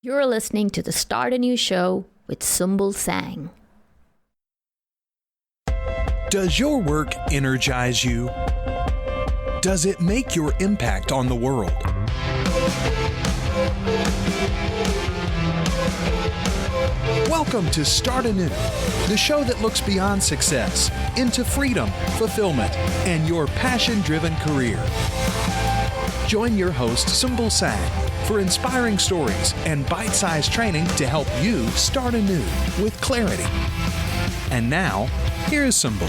You're listening to the Start a New Show with Sumbul Sang. Does your work energize you? Does it make your impact on the world? Welcome to Start Anew, the show that looks beyond success into freedom, fulfillment, and your passion-driven career. Join your host, Sumbul Sang, for inspiring stories and bite-sized training to help you start anew with clarity. And now, here is Sumbul.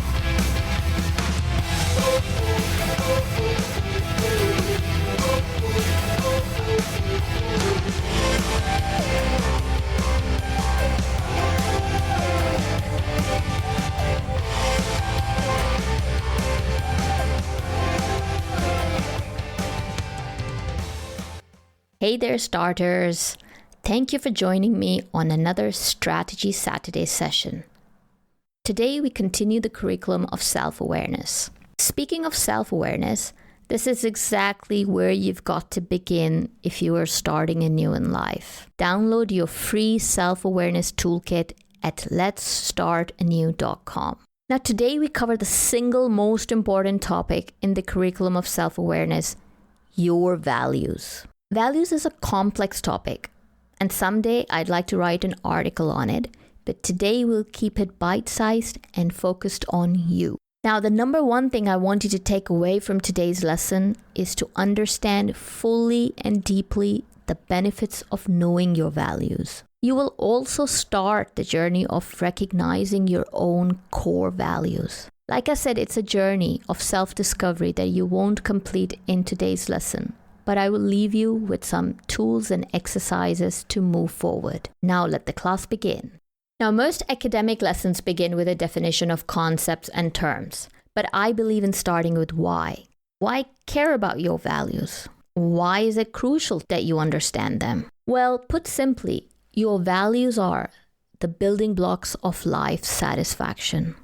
Hey there, starters. Thank you for joining me on another Strategy Saturday session. Today, we continue the curriculum of self-awareness. Speaking of self-awareness, this is exactly where you've got to begin if you are starting anew in life. Download your free self-awareness toolkit at letsstartanew.com. Now, today we cover the single most important topic in the curriculum of self-awareness, your values. Values is a complex topic, and someday I'd like to write an article on it, but today we'll keep it bite-sized and focused on you. Now, the number one thing I want you to take away from today's lesson is to understand fully and deeply the benefits of knowing your values. You will also start the journey of recognizing your own core values. Like I said, it's a journey of self-discovery that you won't complete in today's lesson, but I will leave you with some tools and exercises to move forward. Now let the class begin. Now, most academic lessons begin with a definition of concepts and terms, but I believe in starting with why. Why care about your values? Why is it crucial that you understand them? Well, put simply, your values are the building blocks of life satisfaction.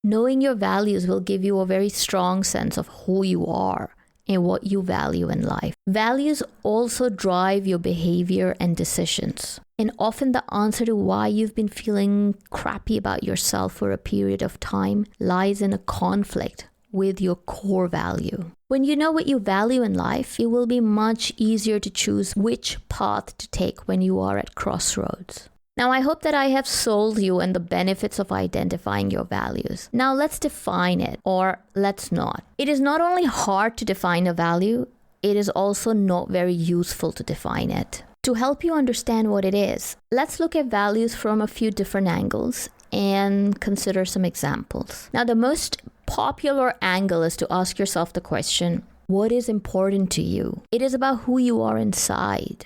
Knowing your values will give you a very strong sense of who you are and what you value in life. Values also drive your behavior and decisions. And often the answer to why you've been feeling crappy about yourself for a period of time lies in a conflict with your core value. When you know what you value in life, it will be much easier to choose which path to take when you are at crossroads. Now, I hope that I have sold you on the benefits of identifying your values. Now, let's define it, or let's not. It is not only hard to define a value, it is also not very useful to define it. To help you understand what it is, let's look at values from a few different angles and consider some examples. Now, the most popular angle is to ask yourself the question, what is important to you? It is about who you are inside.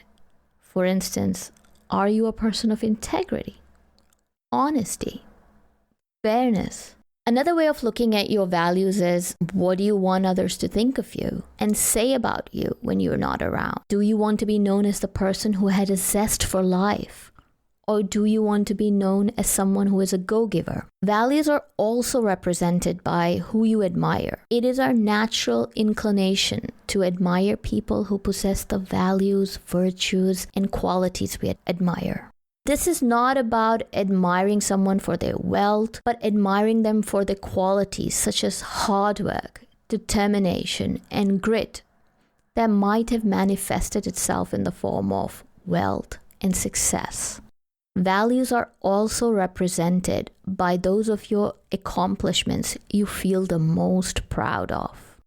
For instance, are you a person of integrity, honesty, fairness? Another way of looking at your values is, what do you want others to think of you and say about you when you're not around? Do you want to be known as the person who had a zest for life? Or do you want to be known as someone who is a go-giver? Values are also represented by who you admire. It is our natural inclination to admire people who possess the values, virtues, and qualities we admire. This is not about admiring someone for their wealth, but admiring them for their qualities such as hard work, determination, and grit that might have manifested itself in the form of wealth and success. Values are also represented by those of your accomplishments you feel the most proud of.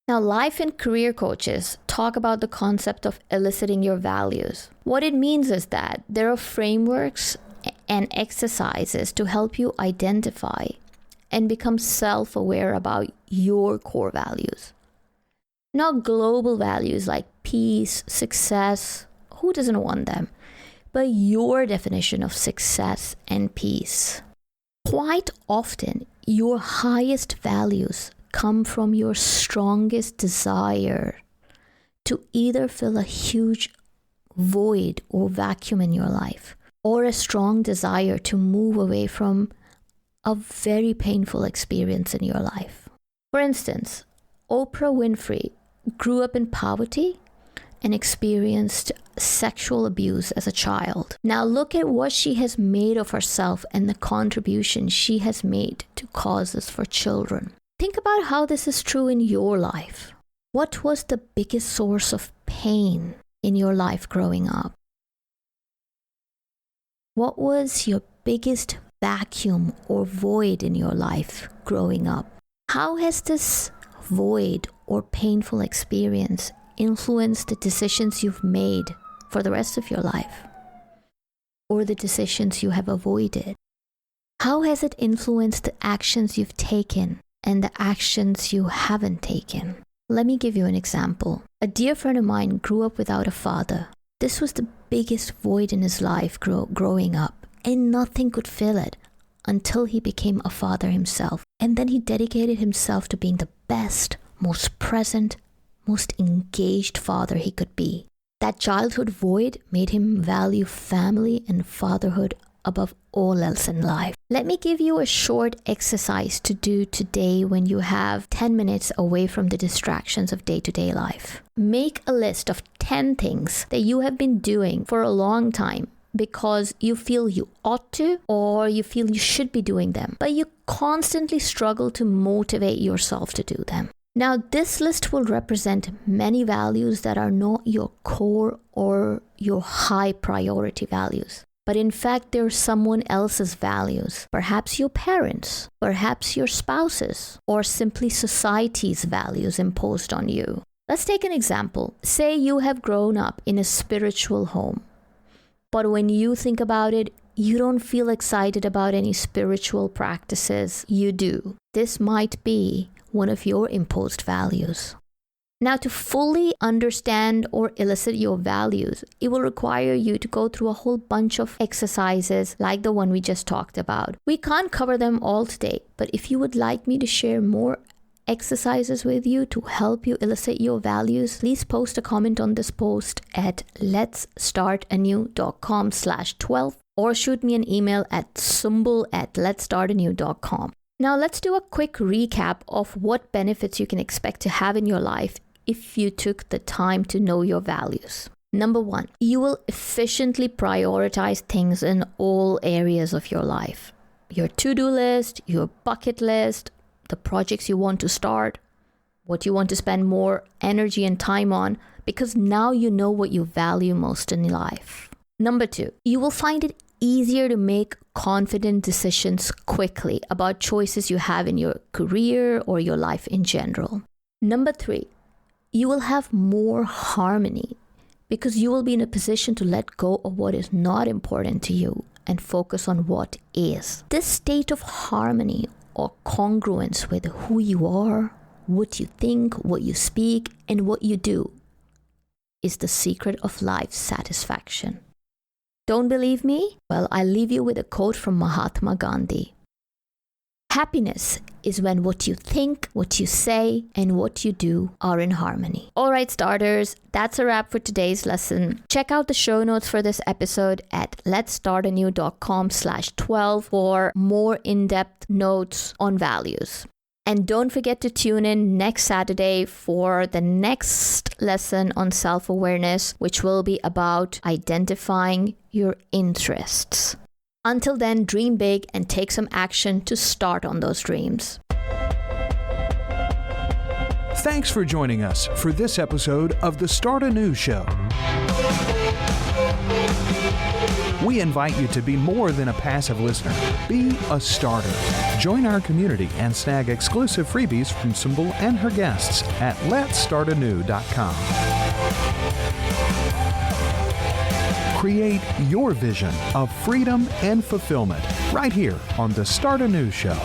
Now, life and career coaches talk about the concept of eliciting your values. What it means is that there are frameworks and exercises to help you identify and become self-aware about your core values. Not global values like peace, success, who doesn't want them? But your definition of success and peace. Quite often, your highest values come from your strongest desire to either fill a huge void or vacuum in your life, or a strong desire to move away from a very painful experience in your life. For instance, Oprah Winfrey grew up in poverty and experienced sexual abuse as a child. Now look at what she has made of herself and the contribution she has made to causes for children. Think about how this is true in your life. What was the biggest source of pain in your life growing up? What was your biggest vacuum or void in your life growing up? How has this void or painful experience influenced the decisions you've made for the rest of your life? Or the decisions you have avoided? How has it influenced the actions you've taken and the actions you haven't taken? Let me give you an example. A dear friend of mine grew up without a father. This was the biggest void in his life growing up, and nothing could fill it until he became a father himself. And then he dedicated himself to being the best, most present, most engaged father he could be. That childhood void made him value family and fatherhood above all else in life. Let me give you a short exercise to do today when you have 10 minutes away from the distractions of day-to-day life. Make a list of 10 things that you have been doing for a long time because you feel you ought to, or you feel you should be doing them, but you constantly struggle to motivate yourself to do them. Now, this list will represent many values that are not your core or your high priority values. But in fact, they're someone else's values. Perhaps your parents, perhaps your spouses, or simply society's values imposed on you. Let's take an example. Say you have grown up in a spiritual home, but when you think about it, you don't feel excited about any spiritual practices you do. This might be one of your imposed values. Now, to fully understand or elicit your values, it will require you to go through a whole bunch of exercises like the one we just talked about. We can't cover them all today, but if you would like me to share more exercises with you to help you elicit your values, please post a comment on this post at letsstartanew.com/12 or shoot me an email at sumbul@letsstartanew.com. Now let's do a quick recap of what benefits you can expect to have in your life if you took the time to know your values. Number 1, you will efficiently prioritize things in all areas of your life. Your to-do list, your bucket list, the projects you want to start, what you want to spend more energy and time on, because now you know what you value most in life. Number 2, you will find it easier to make confident decisions quickly about choices you have in your career or your life in general. Number 3, you will have more harmony because you will be in a position to let go of what is not important to you and focus on what is. This state of harmony or congruence with who you are, what you think, what you speak, and what you do is the secret of life's satisfaction. Don't believe me? Well, I'll leave you with a quote from Mahatma Gandhi. Happiness is when what you think, what you say, and what you do are in harmony. All right, starters, that's a wrap for today's lesson. Check out the show notes for this episode at letsstartanew.com/12 for more in-depth notes on values. And don't forget to tune in next Saturday for the next lesson on self-awareness, which will be about identifying your interests. Until then, dream big and take some action to start on those dreams. Thanks for joining us for this episode of the Start Anew Show. We invite you to be more than a passive listener. Be a starter. Join our community and snag exclusive freebies from Sumbul and her guests at letsstartanew.com. Create your vision of freedom and fulfillment right here on the Start Anew Show.